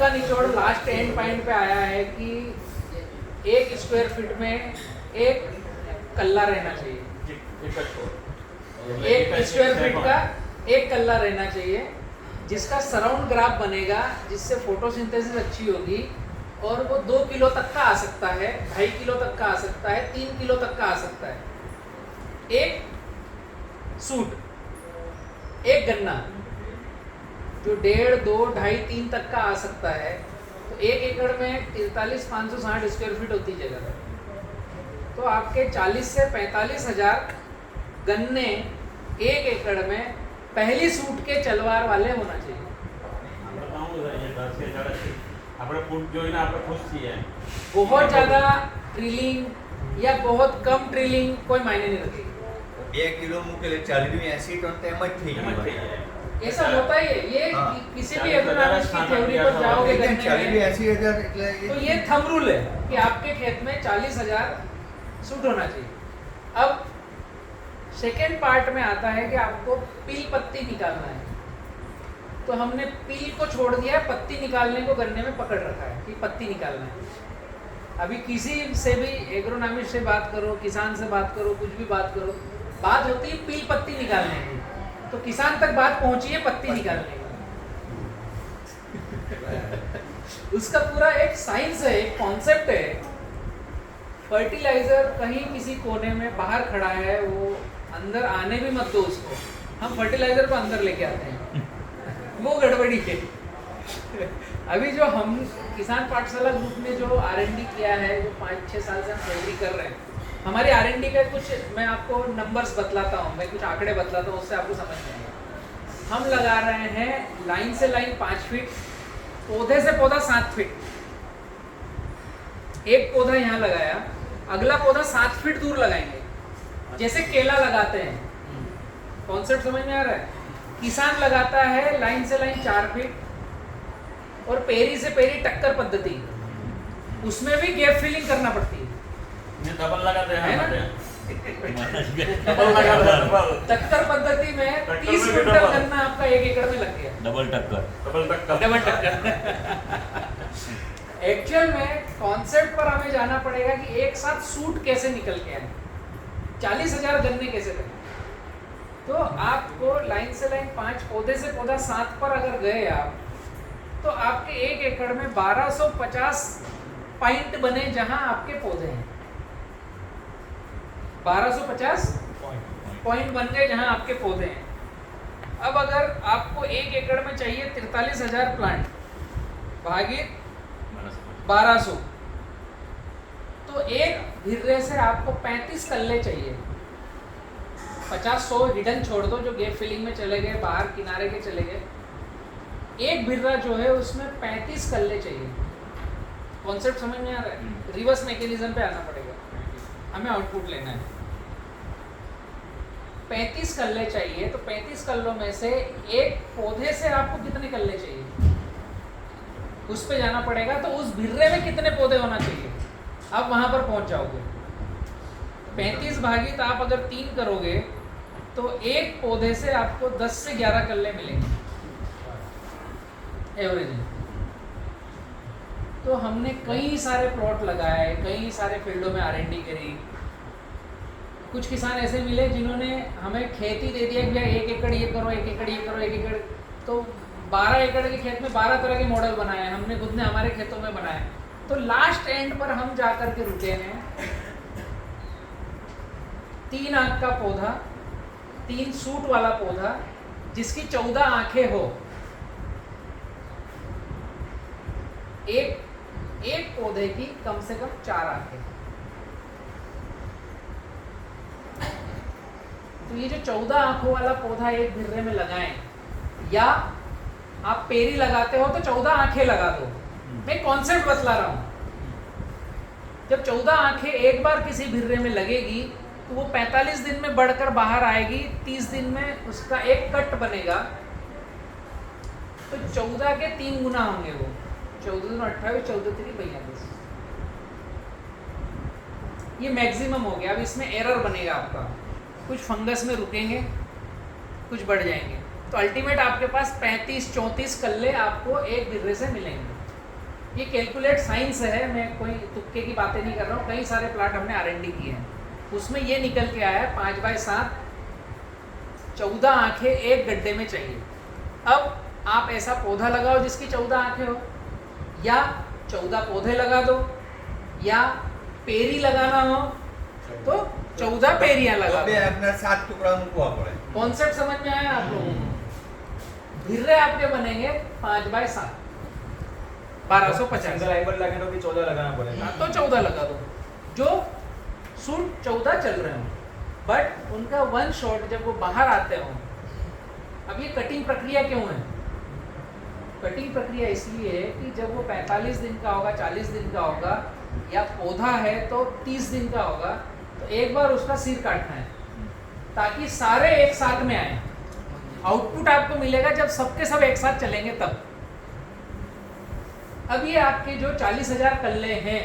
सबका निचोड़ last and point पे आया है कि 1 स्क्वायर फीट में एक कल्ला रहना चाहिए। 1 स्क्वायर फीट का एक कल्ला रहना चाहिए, जिसका सराउंड ग्राफ बनेगा, जिससे फोटोसिंथेसिस अच्छी होगी, और वो 2 किलो तक का आ सकता है, 2.5 किलो तक का आ सकता है, 3 किलो तक का आ सकता है। एक सूट, एक गन्ना जो 1.5, 2, 2.5, 3 तक का आ सकता है, तो 1 एकड़ में 43,560 स्क्वायर फीट होती जगह। तो आपके 40 से 45 हज़ार गन्ने 1 एकड़ में पहली सूट के चलवार वाले होना चाहिए। बहुत ज़्यादा ट्रिलिंग या बहुत कम ट्रिलिंग कोई मायने नहीं रखेगी। 1 किलो मूंगफली 40-80 टन तो एम થઈ ऐसा होता ही है। ये किसी भी एग्रोनॉमिक्स की थ्योरी पर जाओगे गन्ने में, 40-80 हज़ार એટલે तो ये थंब रूल है कि आपके खेत में 40,000 सूट होना चाहिए। अब सेकेंड पार्ट में आता है कि आपको पील पत्ती निकालना है, तो हमने पील को छोड़ दिया है, पत्ती निकालने को गन्ने में पकड़ रखा है कि पत्ती निकालना है। अभी किसी से भी एग्रोनॉमिस्ट से बात करो, किसान से बात करो, कुछ भी बात करो, बात होती है पील पत्ती निकालने की, तो किसान तक बात पहुंची है पत्ती निकालने की। उसका पूरा एक साइंस है, एक कॉन्सेप्ट है। फर्टिलाइजर कहीं किसी कोने में बाहर खड़ा है, वो अंदर आने भी मत दो उसको, हम फर्टिलाइजर को अंदर लेके आते हैं, वो गड़बड़ी है। अभी जो हम किसान पाठशाला ग्रुप में जो R&D किया है, जो 5-6 साल से हम तैयारी कर रहे हैं, हमारी R&D का कुछ मैं आपको नंबर्स बतलाता हूँ, मैं कुछ आंकड़े बतलाता हूँ, उससे आपको समझ में आएगा। हम लगा रहे हैं लाइन से लाइन 5 फीट, पौधे से पौधा 7 फीट। एक पौधा यहाँ लगाया, अगला पौधा 7 फीट दूर लगाएंगे, जैसे केला लगाते हैं। कॉन्सेप्ट समझ में आ रहा है? किसान लगाता है लाइन से लाइन 4 फीट, और पेरी से पेरी टक्कर पद्धति, उसमें भी गैप फिलिंग करना पड़ती है। डबल लगाते हैं ना, टक्कर पद्धति में 30 क्विंटल गन्ना आपका 1 एकड़ में लग गया। डबल टक्कर। एक्चुअल में कॉन्सेप्ट पर हमें जाना पड़ेगा कि एक साथ सूट कैसे निकल के आए, 40,000 गन्ने कैसे बने। तो आपको लाइन से लाइन 5, पौधे से पौधा 7 पर अगर गए आप, तो आपके 1 एकड़ में 1250 पॉइंट बने जहां आपके पौधे हैं। 1250 पॉइंट बन गए जहां आपके पौधे हैं। अब अगर आपको 1 एकड़ में चाहिए 43,000 प्लांट भागित 1200, तो एक भिर्रे से आपको 35 कल्ले चाहिए। 50-100 हिडन छोड़ दो, जो गैप फिलिंग में चले गए, बाहर किनारे के चले गए। एक भिर्रा जो है उसमें 35 कल्ले चाहिए। कॉन्सेप्ट समझ में आ रहा है? रिवर्स मैकेनिज्म पे आना पड़ेगा, हमें आउटपुट लेना है। 35 कल्ले चाहिए, तो 35 कल्लों में से एक पौधे से आपको कितने कल्ले चाहिए, उस पे जाना पड़ेगा। तो उस भिर्रे में कितने पौधे होना चाहिए, आप वहां पर पहुंच जाओगे। 35 भागित आप अगर 3 करोगे, तो एक पौधे से आपको 10 से 11 कल्ले मिलेंगे एवरेज। तो हमने कई सारे प्लॉट लगाए, कई सारे फील्डों में R&D करी। कुछ किसान ऐसे मिले जिन्होंने हमें खेती दे दिया कि भैया 1 एकड़ ये करो, 1 एकड़ ये करो, 1 एकड़, तो 12 एकड़ के खेत में 12 तरह के मॉडल बनाए, हमने खुद ने हमारे खेतों में बनाए। तो लास्ट एंड पर हम जा कर के रुके हैं 3 आंख का पौधा, 3 सूट वाला पौधा, जिसकी 14 आंखें हो। एक पौधे की कम से कम 4 आंखें। तो ये जो 14 आंखों वाला पौधा एक भिर्रे में लगाएं, या आप पेरी लगाते हो तो 14 आंखें लगा दो। मैं कॉन्सेप्ट बतला रहा हूं। जब 14 आंखें एक बार किसी भिर्रे में लगेगी, तो वो 45 दिन में बढ़कर बाहर आएगी, 30 दिन में उसका एक कट बनेगा। तो 14 के 3 गुना होंगे वो, 14 दूनी 28, 14 तिरी 42। ये मैक्सिमम हो गया। अब इसमें एरर बनेगा आपका, कुछ फंगस में रुकेंगे, कुछ बढ़ जाएंगे। तो अल्टीमेट आपके पास 35-34 कल्ले आपको एक भिर्रे से मिलेंगे। ये कैलकुलेट साइंस है, मैं कोई तुक्के की बातें नहीं कर रहा हूँ। कई सारे प्लाट हमने R&D किए हैं, उसमें ये निकल के आया है 5x7 14 आंखें एक गड्ढे में चाहिए। अब आप ऐसा पौधा लगाओ जिसकी 14 आंखें हो, या 14 पौधे लगा दो, या पेरी लगाना हो तो 14 पेरियां लगा બે दो। આંખના 7 ટુકડા મૂકવા પડે. कॉन्सेप्ट समझ में आया आप लोगों को? भिर्रे आपके बनेंगे 5x7 1250। सिंगल आइबर लगे तो भी 14 लगाना पड़ेगा। हाँ, तो 14 लगा दो जो सूट 14 चल रहे हो, बट उनका वन शॉट जब वो बाहर आते हो। अब ये कटिंग प्रक्रिया क्यों है? कटिंग प्रक्रिया इसलिए है कि जब वो 45 दिन का होगा, 40 दिन का होगा, या पौधा है तो 30 दिन का होगा, तो एक बार उसका सिर काटना है ताकि सारे एक साथ में आए। आउटपुट आपको मिलेगा जब सबके सब एक साथ चलेंगे तब। अब ये आपके जो 40,000 कल्ले हैं,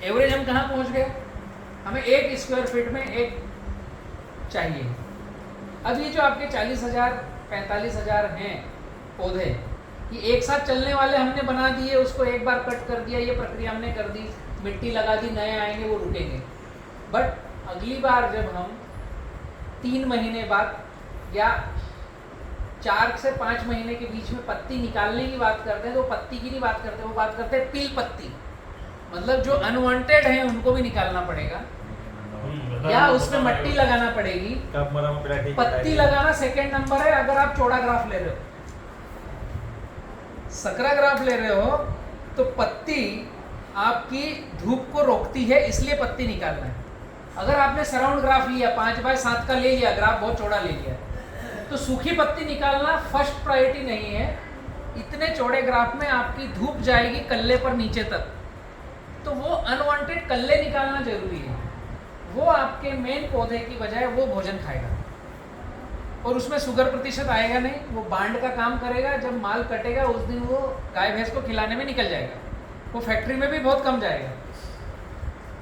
एवरेज हम कहाँ पहुँच गए? हमें 1 स्क्वायर फीट में एक चाहिए। अब ये जो आपके 40,000 45,000 हैं पौधे, ये एक साथ चलने वाले हमने बना दिए, उसको एक बार कट कर दिया, ये प्रक्रिया हमने कर दी, मिट्टी लगा दी, नए आएंगे वो रुकेंगे। बट अगली बार जब हम 3 महीने बाद या 4 से 5 महीने के बीच में पत्ती निकालने की बात करते हैं, तो पत्ती की नहीं बात करते, वो बात करते हैं पील पत्ती। मतलब जो अनवांटेड है उनको भी निकालना पड़ेगा, या उसमें मट्टी लगाना पड़ेगी। कब मरा में पहला ठीक पत्ती लगाना सेकंड नंबर है अगर आप चौड़ा ग्राफ ले रहे हो। सकरा ग्राफ ले रहे हो तो पत्ती आपकी धूप को रोकती है, इसलिए पत्ती निकालना है। अगर आपने सराउंड ग्राफ लिया 5x7 का ले लिया, ग्राफ बहुत चौड़ा ले लिया, तो सूखी पत्ती निकालना फर्स्ट प्रायोरिटी नहीं है। इतने चौड़े ग्राफ में आपकी धूप जाएगी कल्ले पर नीचे तक, तो वो अनवांटेड कल्ले निकालना जरूरी है। वो आपके मेन पौधे की बजाय वो भोजन खाएगा और उसमें शुगर प्रतिशत आएगा नहीं, वो बांड का काम करेगा। जब माल कटेगा उस दिन वो गाय भैंस को खिलाने में निकल जाएगा, वो फैक्ट्री में भी बहुत कम जाएगा,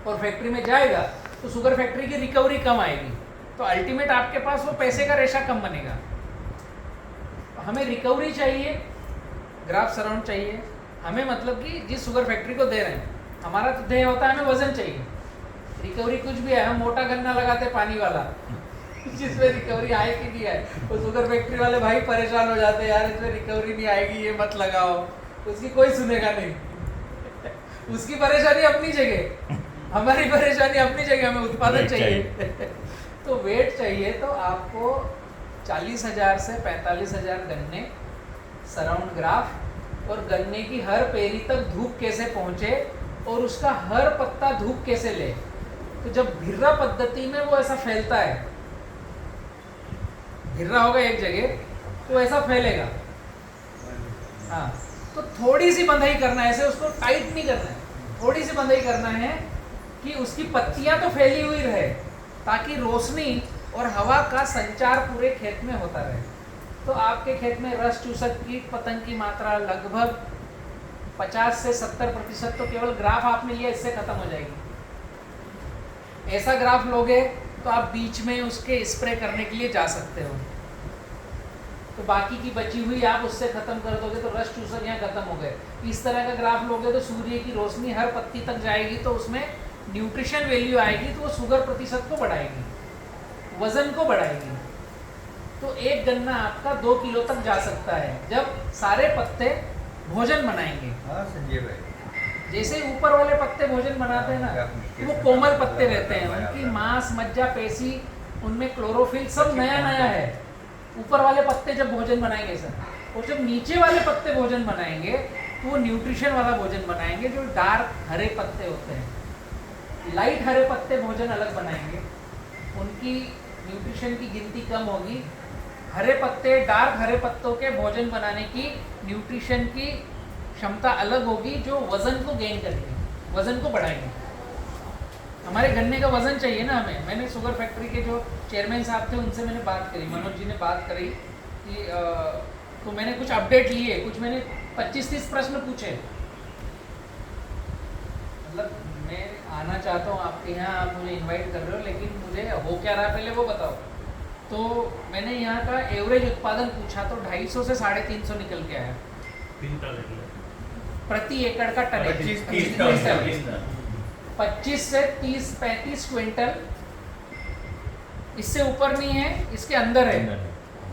और फैक्ट्री में जाएगा तो शुगर फैक्ट्री की रिकवरी कम आएगी, तो अल्टीमेट आपके पास वो पैसे का रेशा कम बनेगा। हमें रिकवरी चाहिए, ग्राफ सराउंड चाहिए हमें, मतलब कि जिस शुगर फैक्ट्री को दे रहे हैं, हमारा तो ध्येय होता है हमें वजन चाहिए। रिकवरी कुछ भी है, हम मोटा गन्ना लगाते पानी वाला जिसमें रिकवरी आए कि नहीं आए, वो शुगर फैक्ट्री वाले भाई परेशान हो जाते हैं, यार इसमें रिकवरी नहीं आएगी, ये मत लगाओ। उसकी कोई सुनेगा नहीं उसकी परेशानी अपनी जगह, हमारी परेशानी अपनी जगह, हमें उत्पादन चाहिए तो वेट चाहिए। तो आपको 40,000 से 45,000 गन्ने सराउंड ग्राफ, और गन्ने की हर पेरी तक धूप कैसे पहुंचे और उसका हर पत्ता धूप कैसे ले। तो जब भिर्रा पद्धति में वो ऐसा फैलता है, भिर्रा होगा एक जगह तो ऐसा फैलेगा। हाँ, तो थोड़ी सी बंधाई करना है, ऐसे उसको टाइट नहीं करना है, थोड़ी सी बंधाई करना है कि उसकी पत्तियां तो फैली हुई रहे, ताकि रोशनी और हवा का संचार पूरे खेत में होता रहे। तो आपके खेत में रस चूसक कीट पतंग की मात्रा लगभग 50 से 70% तो केवल ग्राफ आपने लिया इससे खत्म हो जाएगी। ऐसा ग्राफ लोगे तो आप बीच में उसके स्प्रे करने के लिए जा सकते हो, तो बाकी की बची हुई आप उससे खत्म कर दोगे, तो रस चूसक यहाँ खत्म हो गए। इस तरह का ग्राफ लोगे तो सूर्य की रोशनी हर पत्ती तक जाएगी, तो उसमें न्यूट्रिशन वैल्यू आएगी, तो वो शुगर प्रतिशत को बढ़ाएगी, वजन को बढ़ाएगी। तो एक गन्ना आपका 2 किलो तक जा सकता है जब सारे पत्ते भोजन बनाएंगे। हाँ संजय भाई, जैसे ऊपर वाले पत्ते भोजन बनाते हैं ना, वो कोमल पत्ते रहते हैं, उनकी मांस मज्जा पेशी उनमें क्लोरोफिल सब नया नया है। ऊपर वाले पत्ते जब भोजन बनाएंगे सर, और जब नीचे वाले पत्ते भोजन बनाएंगे तो वो न्यूट्रिशन वाला भोजन बनाएंगे। जो डार्क हरे पत्ते होते हैं, लाइट हरे पत्ते भोजन अलग बनाएंगे, उनकी न्यूट्रिशन की गिनती कम होगी। हरे पत्ते, डार्क हरे पत्तों के भोजन बनाने की न्यूट्रिशन की क्षमता अलग होगी, जो वजन को गेन करेगी, वजन को बढ़ाएगी। हमारे गन्ने का वजन चाहिए ना हमें। मैंने शुगर फैक्ट्री के जो चेयरमैन साहब थे उनसे मैंने बात करी, मनोज जी ने बात करी कि तो मैंने कुछ अपडेट लिए, कुछ मैंने 25-30 प्रश्न पूछे। मतलब मैं आना चाहता हूँ आपके यहाँ, आप मुझे इनवाइट कर रहे हो, लेकिन मुझे हो क्या रहा है पहले वो बताओ। तो मैंने यहाँ का एवरेज उत्पादन पूछा तो 250 से 350 निकल के आया प्रति एकड़ का टनेज 25-30 क्विंटल, 25 से 30-35 क्विंटल, इससे ऊपर नहीं है, इसके अंदर है,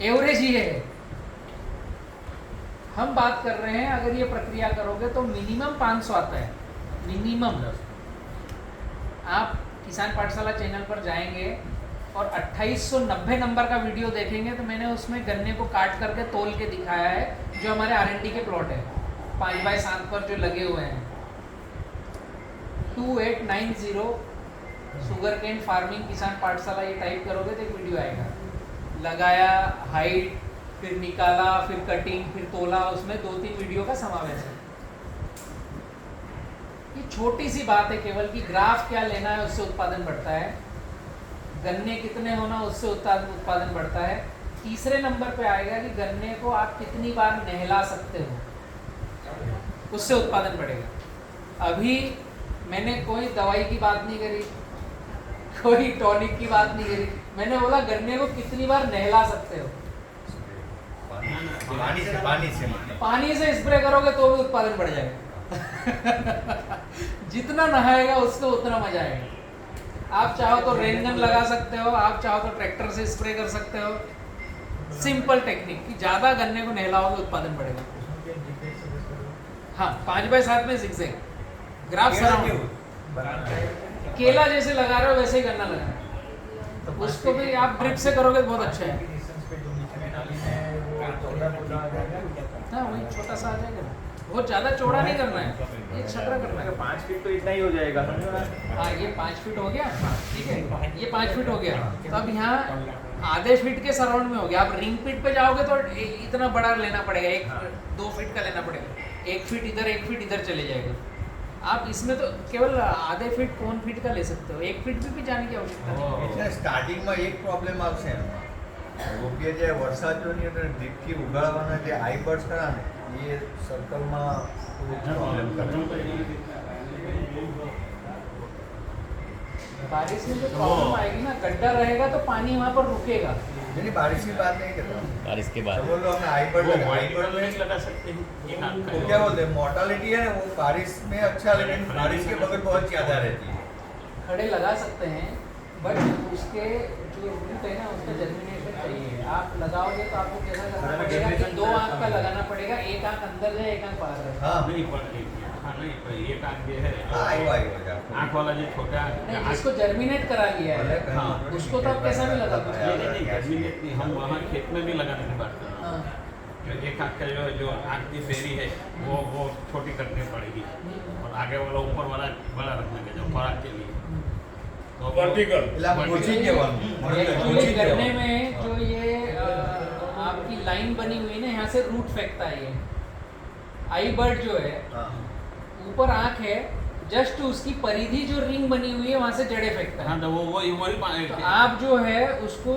एवरेज ये है। हम बात कर रहे हैं अगर ये प्रक्रिया करोगे तो मिनिमम 500 आता है, मिनिमम। आप किसान पाठशाला चैनल पर जाएंगे और 2890 नंबर का वीडियो देखेंगे तो मैंने उसमें गन्ने को काट करके तोल के दिखाया है, जो हमारे R&D के प्लॉट है 5x7 पर जो लगे हुए हैं। 2890 शुगर केन फार्मिंग किसान पाठशाला ये टाइप करोगे तो एक वीडियो आएगा। लगाया, हाइट, फिर निकाला, फिर कटिंग, फिर तोला, उसमें 2-3 वीडियो का समावेश है। ये छोटी सी बात है केवल कि ग्राफ क्या लेना है उससे उत्पादन बढ़ता है, गन्ने कितने होना उससे उत्पादन बढ़ता है। तीसरे नंबर पे आएगा कि गन्ने को आप कितनी बार नहला सकते हो, उससे उत्पादन बढ़ेगा। अभी मैंने कोई दवाई की बात नहीं करी, कोई टॉनिक की बात नहीं करी, मैंने बोला गन्ने को कितनी बार नहला सकते हो। पानी से स्प्रे करोगे तो भी उत्पादन बढ़ जाएगा। जितना नहाएगा उसको उतना मजा आएगा। आप चाहो तो रेन गन लगा सकते हो, आप चाहो तो ट्रैक्टर से स्प्रे कर सकते हो। सिंपल टेक्निक कि ज्यादा गन्ने को नहलाओगे उत्पादन बढ़ेगा। हाँ, 5x7 में zigzag ग्राफ केला जैसे लगा रहे हो वैसे ही गन्ना लगाना, उसको भी आप ड्रिप से करोगे तो बहुत अच्छा है। हाँ, वही छोटा सा आ जाएगा, बहुत ज्यादा चौड़ा नहीं करना है, ये छटरा करना है। 5 फीट तो इतना ही हो जाएगा। हाँ, ये 5 फीट हो गया, ठीक है, ये 5 फीट हो गया। तो अब यहाँ आधे फीट के सराउंड में हो गया। आप रिंग फीट पे जाओगे तो इतना बड़ा लेना पड़ेगा, 2 फीट का लेना पड़ेगा। 1 फीट इधर, 1 फीट इधर चले जाएगा। आप इसमें तो केवल आधे फीट, पौन फीट का ले सकते हो, 1 फीट भी जाने की आवश्यकता नहीं। स्टार्टिंग में एक प्रॉब्लम આવશે રોપીએ જે વરસાદ જો નહીં એટલે ડ્રીપથી ઉગાડવાના જે આઈ બર્ડ્સ ખરા ને એ સર્કલમાં પ્રોબ્લેમ કરે। बारिश में जो प्रॉब्लम आएगी ना, गड्ढा रहेगा तो पानी वहाँ पर रुकेगा। यानी बारिश की बात नहीं करता, बारिश के बाद बोलो हमने आई बर्ड लगा, आई बर्ड में लगा सकते हैं, एक आंख वो क्या बोलते हैं मोर्टालिटी है ना वो बारिश में अच्छा, लेकिन बारिश के बगैर बहुत ज़्यादा रहती है। खड़े लगा सकते हैं, बट उसके जो रूट है ना उसका जर्मिनेशन चाहिए। आप लगाओगे तो आपको कैसा करना पड़ेगा कि 2 आंख का लगाना पड़ेगा, एक आंख अंदर जाए, एक आंख बाहर रहे। हाँ नहीं पड़ती, हाँ नहीं पर एक आंख ये है, हाँ आई आंख वाला जो छोटा नहीं, जिसको जर्मिनेट करा लिया है हाँ, उसको तो आप कैसा भी लगा दो। नहीं जर्मिनेट नहीं, हम वहाँ खेत में भी लगाने की बात कर रहे हैं। हाँ, जो एक आंख का जो आंख की फेरी है वो छोटी करनी पड़ेगी, और आगे वाला ऊपर वाला बड़ा रखने के जो खुराक के लिए वर्टिकल एक्चुअली गन्ने में जो ये आपकी लाइन बनी हुई है ना, यहाँ से रूट फेंकता है ये आई बर्ड जो है, ऊपर आंख है, जस्ट उसकी परिधि जो रिंग बनी हुई है वहां से जड़े फेंकता है। हाँ तो वही तो आप जो है उसको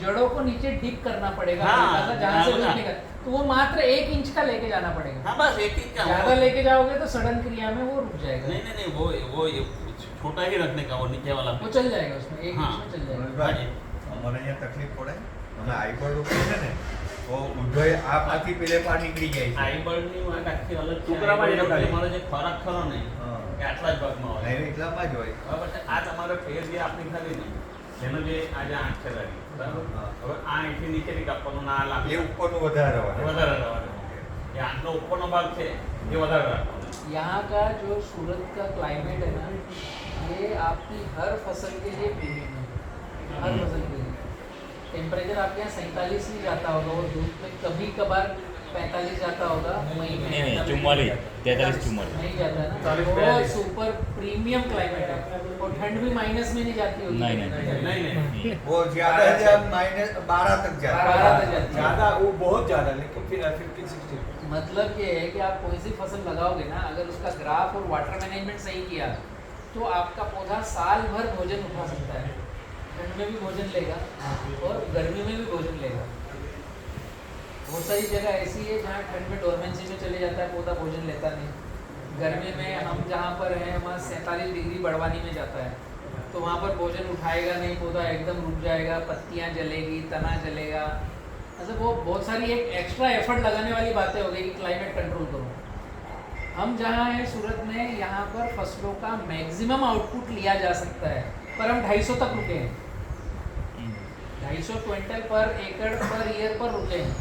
जड़ों को नीचे डिप करना पड़ेगा, हाँ, जहाँ से हाँ, रूट निकल, तो वो मात्र 1 इंच का लेके जाना पड़ेगा। हाँ बस एक ही क्या ज्यादा लेके जाओगे तो सडन क्रिया में वो रुक जाएगा। नहीं वो छोटा ही रखने का, वो नीचे वाला वो चल जाएगा उसमें, 1 हाँ। इंच में चल जाएगा। અમારે અહીંયા તકલીફ પડે, અમે આઈ બર્ડ ઉપર છે ને તો ઉધોય આ પાછી પેલે પાર નીકળી જાય છે। આઈ બર્ડ ની વાત આખી અલગ છે। ટુકડામાં જ રખાય. તમારો જે ખોરાક ખરો ને હા એ આટલા જ ભાગમાં હોય, નહીં એટલામાં જ હોય। બરાબર છે। આ તમારો ફેર જે આપણી ખરી ને જેનો જે આજે આંખ છે તારી, બરાબર, હા. હવે આ અહીંથી નીચે ની કાપવાનું ના આ લાંબી એ ઉપરનું વધારે હોય। વધારે રહેવાનું, એ આંખનો ઉપરનો ભાગ છે એ વધારે રાખવાનો। यहाँ का जो सूरत का क्लाइमेट है ना, ये आपकी हर फसल के लिए प्रीमियम है, हर फसल के लिए। टेम्परेचर आपके यहाँ 47 नहीं जाता होगा, और धूप में कभी कभार 45 जाता होगा मई में। नहीं 44 43 44 नहीं जाता है ना, 40, बहुत 42 सुपर प्रीमियम क्लाइमेट है, और ठंड भी माइनस में नहीं जाती होगी। नहीं, नहीं वो ज़्यादा है जब -12 तक जाता 12 तक जाती है। ज़्यादा वो बहुत ज़्यादा, लेकिन फिर 15-16 मतलब ये है कि आप कोई सी फसल लगाओगे ना, अगर उसका ग्राफ और वाटर मैनेजमेंट सही किया तो आपका पौधा साल भर भोजन उठा सकता है। ठंड में भी भोजन लेगा और गर्मी में भी भोजन लेगा। बहुत सारी जगह ऐसी है जहाँ ठंड में डोरमेंसी में चले जाता है पौधा, भोजन लेता नहीं। गर्मी में हम जहाँ पर हैं वहाँ 47 डिग्री बढ़वानी में जाता है, तो वहाँ पर भोजन उठाएगा नहीं, पौधा एकदम रुक जाएगा, पत्तियाँ जलेगी, तना जलेगा। मतलब वो बहुत सारी एक एक्स्ट्रा एफर्ट लगाने वाली बातें हो गई कि क्लाइमेट कंट्रोल करो। हम जहाँ हैं सूरत में, यहाँ पर फसलों का मैक्सिमम आउटपुट लिया जा सकता है, पर हम 250 तक रुके हैं। 250 क्विंटल पर एकड़ पर ईयर पर रुके हैं।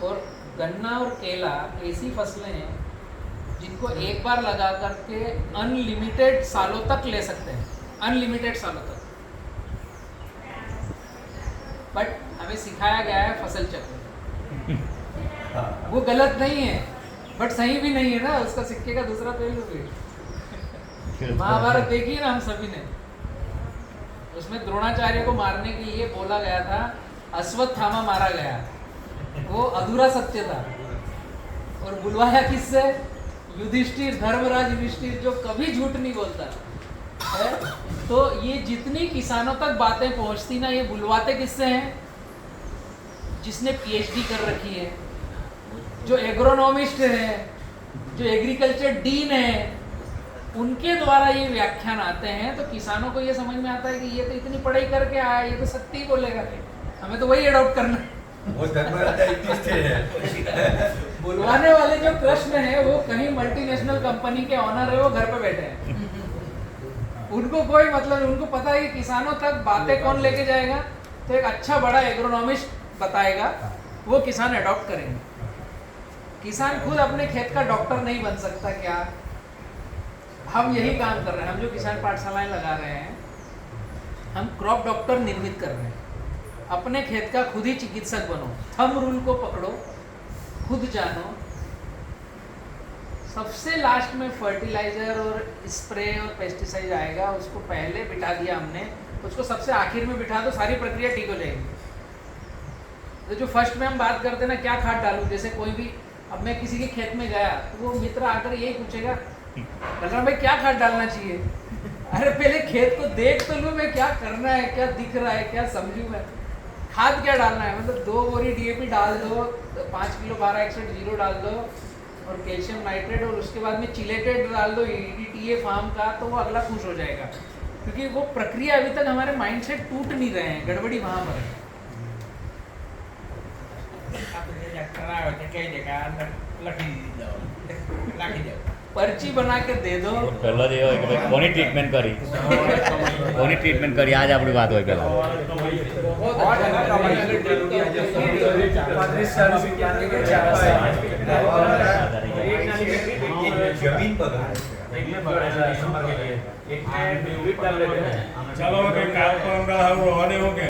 और गन्ना और केला ऐसी फसलें हैं जिनको एक बार लगा करके अनलिमिटेड सालों तक ले सकते हैं, अनलिमिटेड सालों तक। बट हमें सिखाया गया है फसल चक्र, वो गलत नहीं है बट सही भी नहीं है ना, उसका सिक्के का दूसरा पहलू भी। महाभारत देखी है ना हम सभी ने, उसमें द्रोणाचार्य को मारने के लिए बोला गया था, अश्वत्थामा मारा गया, वो अधूरा सत्य था। और बुलवाया किससे? युधिष्ठिर, धर्मराज युधिष्ठिर, जो कभी झूठ नहीं बोलता है। तो ये जितनी किसानों तक बातें पहुंचती ना, ये बुलवाते किससे हैं? जिसने पीएचडी कर रखी है, जो एग्रोनॉमिस्ट है, जो एग्रीकल्चर डीन है, उनके द्वारा ये व्याख्यान आते हैं। तो किसानों को ये समझ में आता है कि ये तो इतनी पढ़ाई करके आया, ये तो सत्य ही बोलेगा, हमें तो वही अडॉप्ट करना है। वो धर्मराजा युधिष्ठिर है। बुलवाने वाले जो कृष्ण है वो कहीं मल्टीनेशनल कंपनी के ऑनर है, वो घर पे बैठे हैं, उनको कोई मतलब, उनको पता है कि किसानों तक बातें कौन लेके जाएगा, तो एक अच्छा बड़ा एग्रोनॉमिस्ट बताएगा, वो किसान अडॉप्ट करेंगे। किसान खुद अपने खेत का डॉक्टर नहीं बन सकता क्या? हम यही काम कर रहे हैं, हम जो किसान पाठशालाएं लगा रहे हैं, हम क्रॉप डॉक्टर निर्मित कर रहे हैं। अपने खेत का खुद ही चिकित्सक बनो, थंब रूल को पकड़ो, खुद जानो। सबसे लास्ट में फर्टिलाइजर और स्प्रे और पेस्टिसाइड आएगा, उसको पहले बिठा दिया हमने, उसको सबसे आखिर में बिठा दो, सारी प्रक्रिया ठीक हो जाएगी। तो जो फर्स्ट में हम बात करते हैं ना, क्या खाद डालूं, जैसे कोई भी, अब मैं किसी के खेत में गया तो वो मित्र आकर यही पूछेगा, बलराम भाई क्या खाद डालना चाहिए? अरे पहले खेत को देख तो लूँ मैं, क्या करना है, क्या दिख रहा है, क्या समझूं मैं, खाद क्या डालना है। मतलब 2 बोरी डीएपी डाल दो, 5 किलो 1261 डाल दो, और कैल्शियम नाइट्रेट, और उसके बाद में चिलेटेड डाल दो EDTA फार्म का, तो वो अगला खुश हो जाएगा। क्योंकि वो प्रक्रिया अभी तक हमारे माइंड से टूट नहीं रहे हैं, गड़बड़ी वहाँ पर है। पर्ची बना के दे दो। પહેલો જ એવો કે ભાઈ કોની ટ્રીટમેન્ટ કરી, કોની ટ્રીટમેન્ટ કરી, આજ આપણી વાત હોય પહેલા। बहुत जमीन पकड़ ચાલો હવે કંઈ કામ કરવા હોને ઓકે